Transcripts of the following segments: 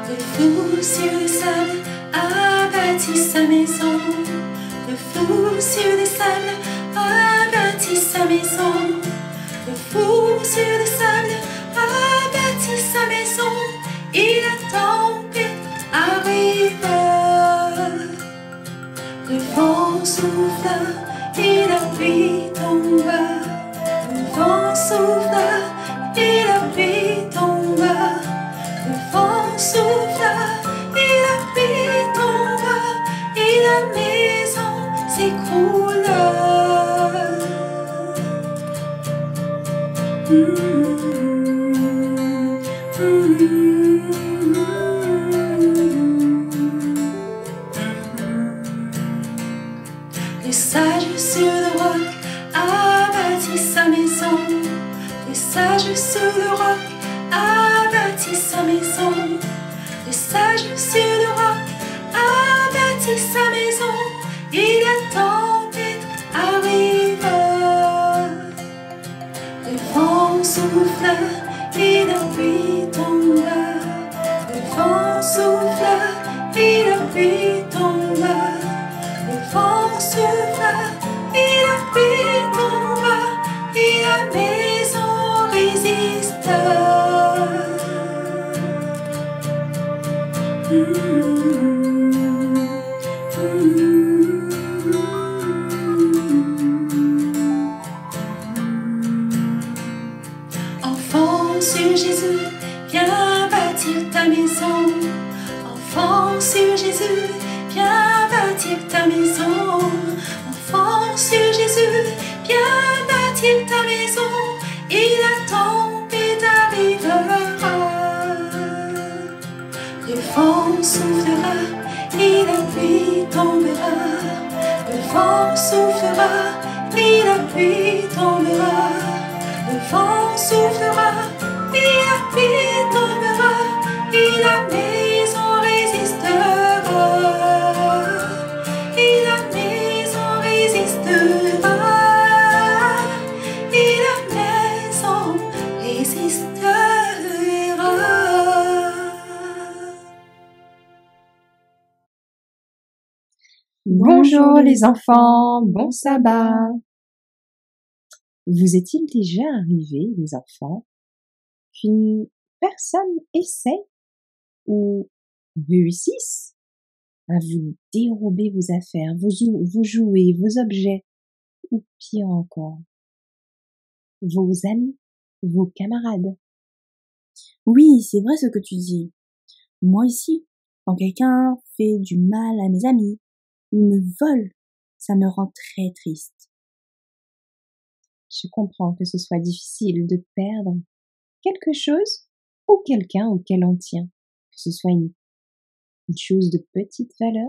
Le fou sur les sables a bâti sa maison. Le fou sur les sables a bâti sa maison. Le fou sur les sables a bâti sa maison. Et la tempête arrive. Le vent souffla et la pluie tomba. Le vent souffla et la pluie tomba. Le vent souffla et la pluie tomba et la maison s'écroula. Le sage sur le roc a bâti sa maison. Le sage sur le roc a bâti sa maison. Le sage sur le roc a bâti sa maison. Et la tempête arrive. Le vent souffla et la pluie tomba. Le vent souffla et la pluie tomba. Le vent souffla et la pluie tomba. Et la maison résista. Enfant sur Jésus, viens bâtir ta maison. Enfant sur Jésus, viens bâtir ta maison. Enfant sur Jésus, viens bâtir ta maison. Et la tempête arrivera. Le vent soufflera et la pluie tombera. Le vent soufflera et la pluie tombera. Le vent soufflera et la pluie tombera. Et la maison résistera. Et la maison résistera. Et la maison résistera. Bonjour les enfants, bon sabbat. Vous est-il déjà arrivé, les enfants, qu'une personne essaie ou réussisse à vous dérober vos affaires, vos jouets, vos objets, ou pire encore, vos amis, vos camarades? Oui, c'est vrai ce que tu dis. Moi aussi, quand quelqu'un fait du mal à mes amis, ou me vole, ça me rend très triste. Je comprends que ce soit difficile de perdre quelque chose ou quelqu'un auquel on tient, que ce soit une chose de petite valeur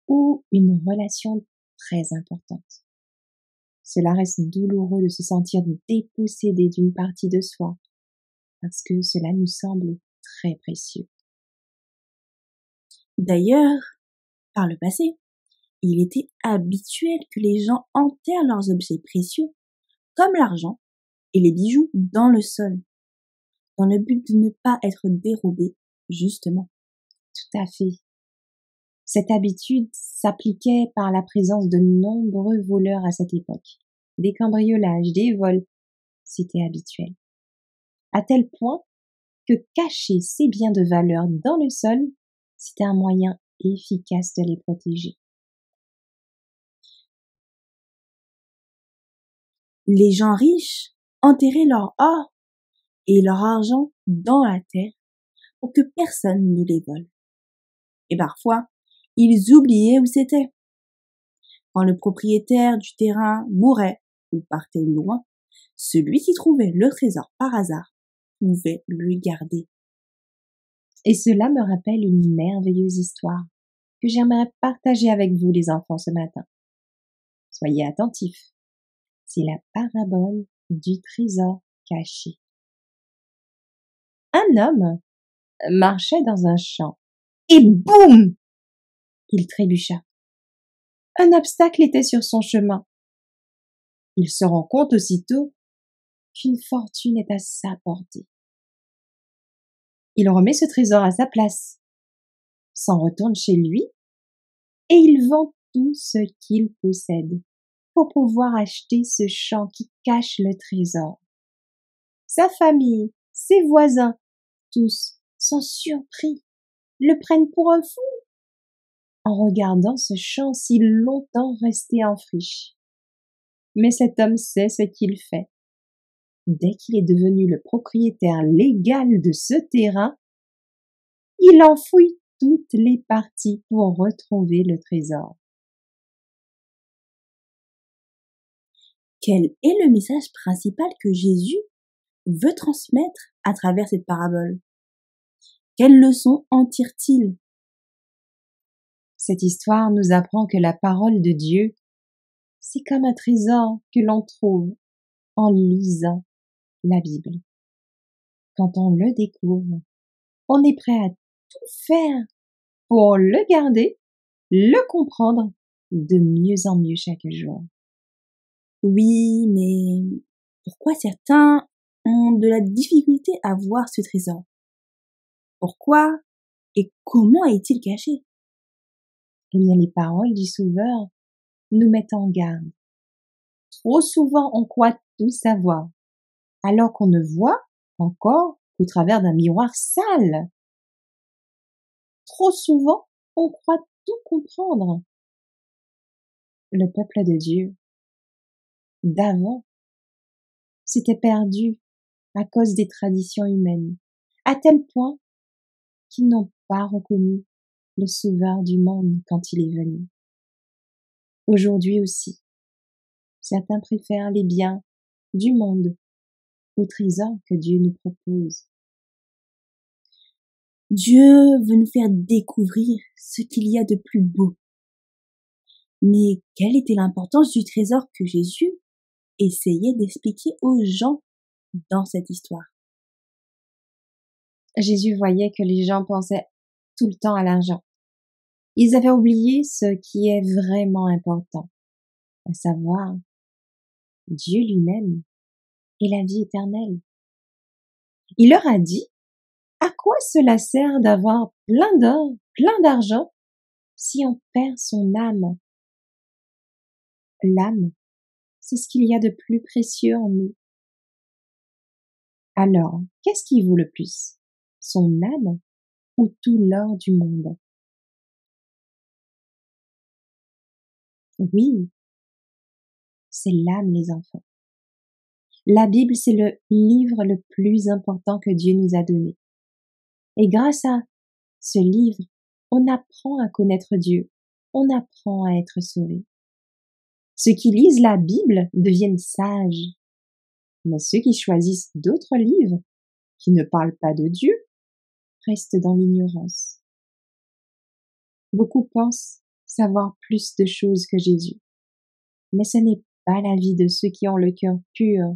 ou une relation très importante. Cela reste douloureux de se sentir dépossédé d'une partie de soi, parce que cela nous semble très précieux. D'ailleurs, par le passé, il était habituel que les gens enterrent leurs objets précieux, comme l'argent et les bijoux, dans le sol, dans le but de ne pas être dérobés, justement. Tout à fait. Cette habitude s'appliquait par la présence de nombreux voleurs à cette époque. Des cambriolages, des vols, c'était habituel. À tel point que cacher ces biens de valeur dans le sol, c'était un moyen efficace de les protéger. Les gens riches enterraient leur or et leur argent dans la terre pour que personne ne les vole. Et parfois, ils oubliaient où c'était. Quand le propriétaire du terrain mourait ou partait loin, celui qui trouvait le trésor par hasard pouvait le garder. Et cela me rappelle une merveilleuse histoire que j'aimerais partager avec vous les enfants ce matin. Soyez attentifs. C'est la parabole du trésor caché. Un homme marchait dans un champ et boum! Il trébucha. Un obstacle était sur son chemin. Il se rend compte aussitôt qu'une fortune est à sa portée. Il remet ce trésor à sa place, s'en retourne chez lui et il vend tout ce qu'il possède pour pouvoir acheter ce champ qui cache le trésor. Sa famille, ses voisins, tous sont surpris, le prennent pour un fou en regardant ce champ si longtemps resté en friche. Mais cet homme sait ce qu'il fait. Dès qu'il est devenu le propriétaire légal de ce terrain, il en fouille toutes les parties pour retrouver le trésor. Quel est le message principal que Jésus veut transmettre à travers cette parabole? Quelle leçon en tire-t-il? Cette histoire nous apprend que la parole de Dieu, c'est comme un trésor que l'on trouve en lisant la Bible. Quand on le découvre, on est prêt à tout faire pour le garder, le comprendre de mieux en mieux chaque jour. Oui, mais pourquoi certains ont de la difficulté à voir ce trésor? Pourquoi et comment est-il caché? Eh bien, les paroles du Sauveur nous mettent en garde. Trop souvent, on croit tout savoir, alors qu'on ne voit encore qu'au travers d'un miroir sale. Trop souvent, on croit tout comprendre. Le peuple de Dieu d'avant s'était perdu à cause des traditions humaines, à tel point qu'ils n'ont pas reconnu le Sauveur du monde quand il est venu. Aujourd'hui aussi, certains préfèrent les biens du monde au trésor que Dieu nous propose. Dieu veut nous faire découvrir ce qu'il y a de plus beau. Mais quelle était l'importance du trésor que Jésus essayait d'expliquer aux gens dans cette histoire? Jésus voyait que les gens pensaient tout le temps à l'argent. Ils avaient oublié ce qui est vraiment important, à savoir Dieu lui-même et la vie éternelle. Il leur a dit: à quoi cela sert d'avoir plein d'or, plein d'argent, si on perd son âme? L'âme, c'est ce qu'il y a de plus précieux en nous. Alors, qu'est-ce qui vaut le plus? Son âme ou tout l'or du monde? Oui, c'est l'âme, les enfants. La Bible, c'est le livre le plus important que Dieu nous a donné. Et grâce à ce livre, on apprend à connaître Dieu, on apprend à être sauvé. Ceux qui lisent la Bible deviennent sages, mais ceux qui choisissent d'autres livres, qui ne parlent pas de Dieu, restent dans l'ignorance. Beaucoup pensent savoir plus de choses que Jésus, mais ce n'est pas l'avis de ceux qui ont le cœur pur.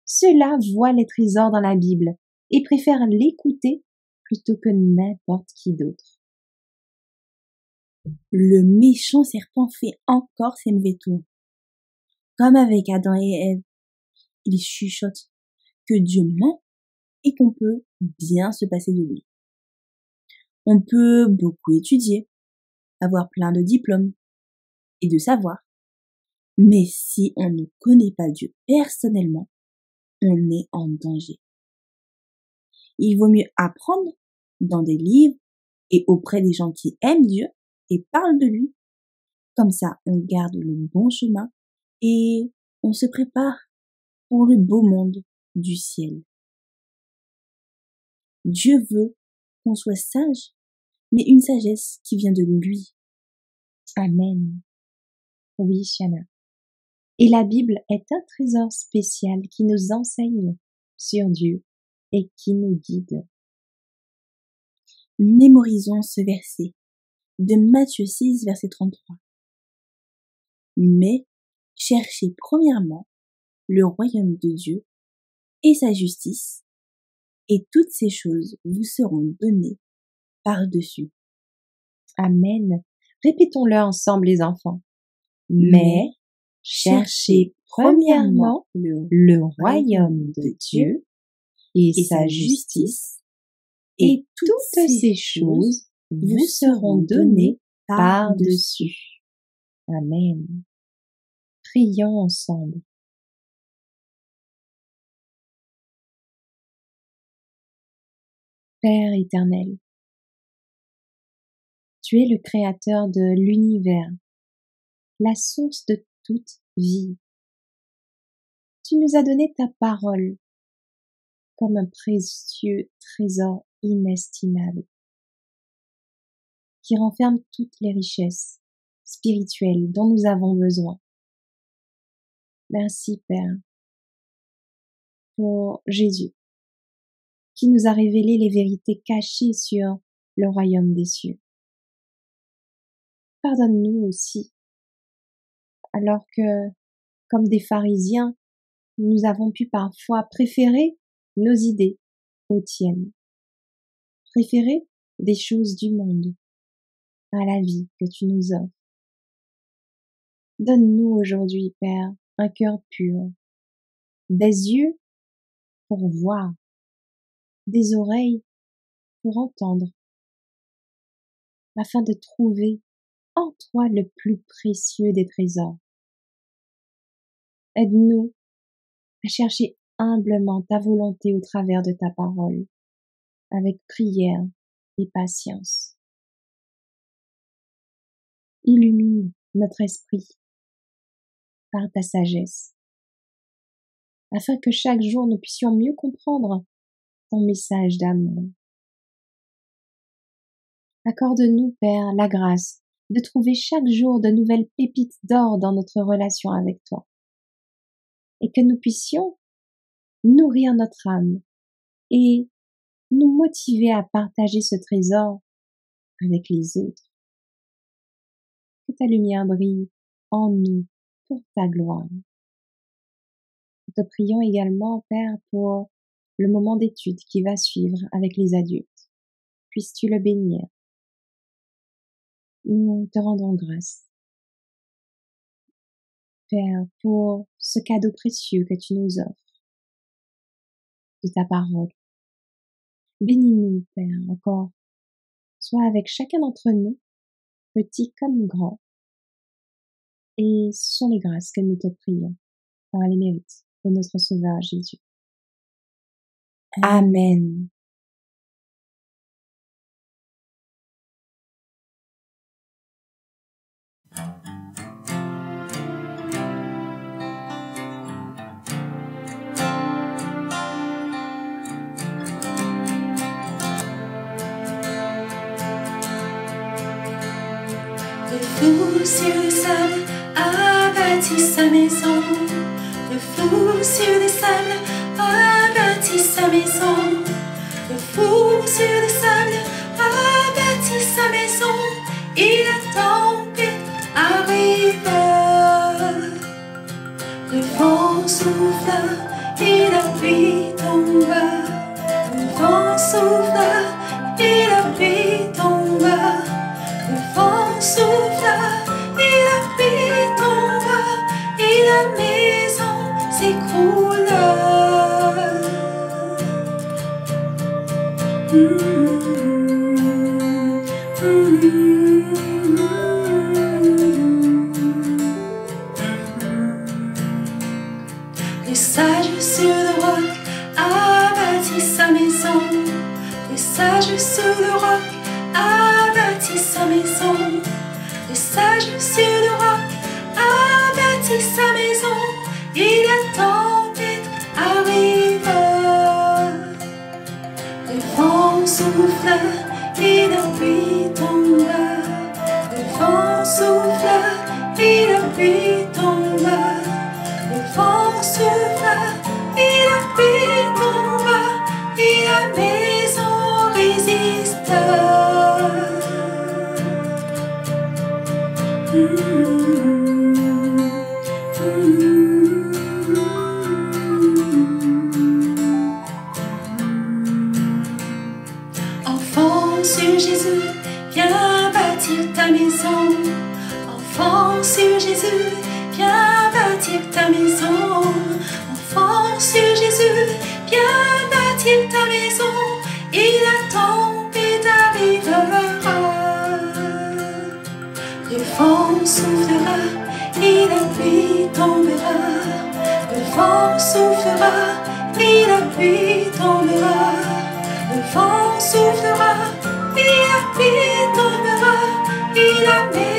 Ceux-là voient les trésors dans la Bible et préfèrent l'écouter plutôt que n'importe qui d'autre. Le méchant serpent fait encore ses mauvais tours. Comme avec Adam et Ève, il chuchote que Dieu ment et qu'on peut bien se passer de lui. On peut beaucoup étudier, avoir plein de diplômes et de savoir. Mais si on ne connaît pas Dieu personnellement, on est en danger. Il vaut mieux apprendre dans des livres et auprès des gens qui aiment Dieu et parlent de lui. Comme ça, on garde le bon chemin et on se prépare pour le beau monde du ciel. Dieu veut qu'on soit sage, mais une sagesse qui vient de lui. Amen. Oui, Shana. Et la Bible est un trésor spécial qui nous enseigne sur Dieu et qui nous guide. Mémorisons ce verset de Matthieu 6, verset 33. Mais cherchez premièrement le royaume de Dieu et sa justice, et toutes ces choses vous seront données par-dessus. Amen. Répétons-le ensemble les enfants. Mais cherchez premièrement le royaume de Dieu et sa justice, et toutes ces choses vous seront données par-dessus. Amen. Prions ensemble. Père éternel, tu es le créateur de l'univers, la source de toute vie. Tu nous as donné ta parole comme un précieux trésor inestimable qui renferme toutes les richesses spirituelles dont nous avons besoin. Merci Père pour Jésus qui nous a révélé les vérités cachées sur le royaume des cieux. Pardonne-nous aussi, alors que, comme des pharisiens, nous avons pu parfois préférer nos idées aux tiennes, préférer des choses du monde à la vie que tu nous offres. Donne-nous aujourd'hui, Père, un cœur pur, des yeux pour voir, des oreilles pour entendre, afin de trouver en toi le plus précieux des trésors. Aide-nous à chercher humblement ta volonté au travers de ta parole, avec prière et patience. Illumine notre esprit par ta sagesse, afin que chaque jour nous puissions mieux comprendre ton message d'amour. Accorde-nous, Père, la grâce de trouver chaque jour de nouvelles pépites d'or dans notre relation avec toi, et que nous puissions nourrir notre âme et nous motiver à partager ce trésor avec les autres. Que ta lumière brille en nous pour ta gloire. Nous te prions également, Père, pour le moment d'étude qui va suivre avec les adultes. Puisses-tu le bénir. Nous te rendons grâce, Père, pour ce cadeau précieux que tu nous offres de ta parole. Bénis-nous, Père, encore. Sois avec chacun d'entre nous, petit comme grand. Et ce sont les grâces que nous te prions par les mérites de notre Sauveur Jésus. Amen. Le flou sur les sables a bâti sa maison. Le flou sur les sables a bâti sa maison. Le flou sur les sables a bâti sa maison. Et la tempête arrive. Le vent souffla et la pluie tomba. Le vent souffla et la pluie tomba. Le vent souffla et la pluie tomba et la maison s'écroula. Le sage sur le roc a bâti sa maison. Le sage sur le roc a bâti sa maison. Le sage sur le roc a bâti sa maison. Et la tempête arrive. Le vent souffla et la pluie tomba. Le vent souffla et la pluie tomba. Le vent souffla et la pluie tomba. Et la maison résista. Enfant sur Jésus, viens bâtir ta maison. Enfant sur Jésus, viens bâtir ta maison. Enfant sur Jésus, viens bâtir ta maison. Et la tempête arrivera. Le vent soufflera et la pluie tombera. Le vent soufflera et la pluie tombera. Le vent soufflera et la pluie tombera. Et la mer